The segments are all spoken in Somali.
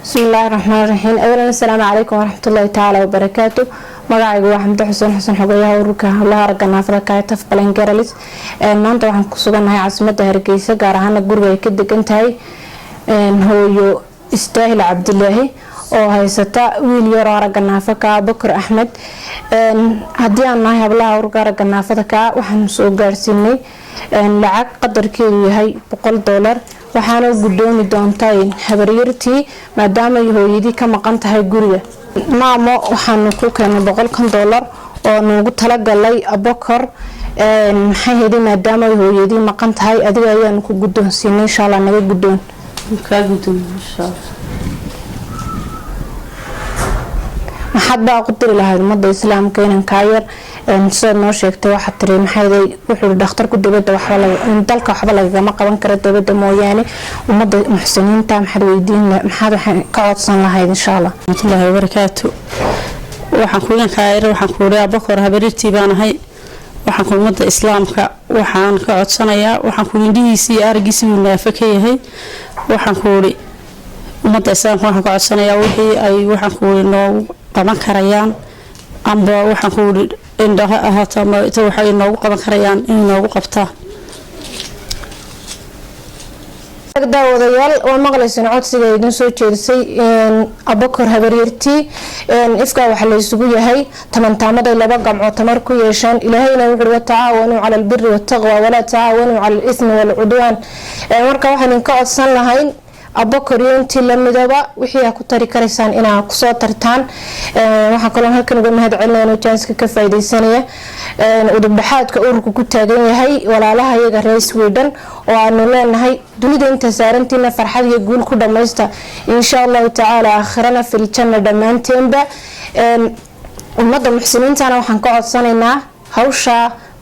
بسم الله الرحمن الرحيم. أولا السلام عليكم ورحمة الله تعالى وبركاته. مقاعد وحمد حسن حقوقها وركها الله رجعنا في ركعة تفقلين جراليس. نانت وحن كسبنا هاي عاصمة هرقيسة جارهنا جورجا كده كنت هاي هو يستاهل عبد الله oo haysata wiil yar oo araga naafaka Bakar Ahmed hadii aan nahay hablaha urgaarga naafada ka waxaan soo gaarsiinay lacag qadarkeedu yahay $100 waxaana gudoomi doontaa habaryartii maadaama hooyadii ka maqan tahay guriga maamo waxaan ku keenay $100 oo noogu talagalay Bakar maxay heeday maadaama hooyadii maqan tahay adiga ayaan ku gudoonsiinay insha Allah naga gudoon ka gudoon insha Allah maxad baa qodri lahayd umada islaamka inaan ka yar soo noo sheegtay waxa tiri maxay wuxuu dhakhtarku dibadda waxa dalka waxba laga ma qaban karo dibadda mooyaane umada muxsiniinta maxad weydiin maxad ka codsan lahayd insha Allah Allah barakaatu waxaan ku leeyahay ka yar waxaan ku leeyahay Bakar habarirtii baan ahay waxaan ku umada islaamka waxaan ka codsanayaa waxaan ku indhihiisii argiisii naafaka yahay waxaan ku umada islaamka waxaan ka codsanayaa wixii ay waxaan ku noo qaban karayaan amba waxaan ku indhaha ahata ma inta waxay noogu qaban karayaan in noogu qabtaa daawadayaal oo maqlaysan codsiga idin soo jeedisay Bakar habaryartii ifka waxa la isugu yahay tamantaamada laba gamco tamar ku yeeshaan ilaahayna wuxuu wa tacaawanu cala albirri wattaqwa wala tacaawanu cala al-ithmi wal udwan marka waxaan ka codsan lahayn Bakar intii la midaba wixii ku tari karaysaan inaa ku soo tartaan waxa kale halkan uga mahad celinayno chance ka faa'iideysanaya udubbaxaadka ururku ku taagan yahay walaalaha iyaga reer Sweden oo aanu leenahay dunida inta saarantiina farxad iyo guul ku dhamaysta insha Allah taala aakhirana fil janna dhamaanteena umada muxsiniintana waxaan ka codsanaynaa hawsha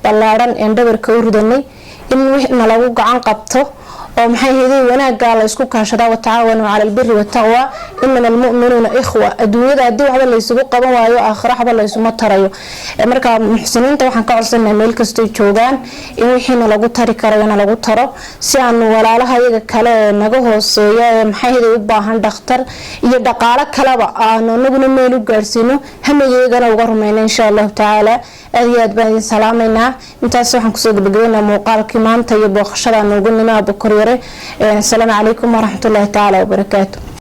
ballaaran ee dhabarka u ridanay in wixna lagu gacan qabto oo maxay heeday wanaaga la isku kaashada wa taawanu cala albirri wattaqwa inna almu'minuna ikhwa adduunyada hadii waxba la isugu qaban waayo aakhira waxba la isuma tarayo marka muxsiniinta waxaan ka codsanaynaa meel kasto joogan in wixina lagu tari karayna lagu taro si aan walaalaha iyaga kale naga hooseeyo maxay heeday u baahan dhakhtar iyo dhaqaale kaleba aan anaguna meel u gaarsiino hamayeegana uga rumayna insha Allah taala aad baan salaameynaa intaas waxaan ku soo gabagabeynaa muuqaalkii maanta iyo booqashada noogu nimaa Bakar السلام عليكم ورحمة الله تعالى وبركاته.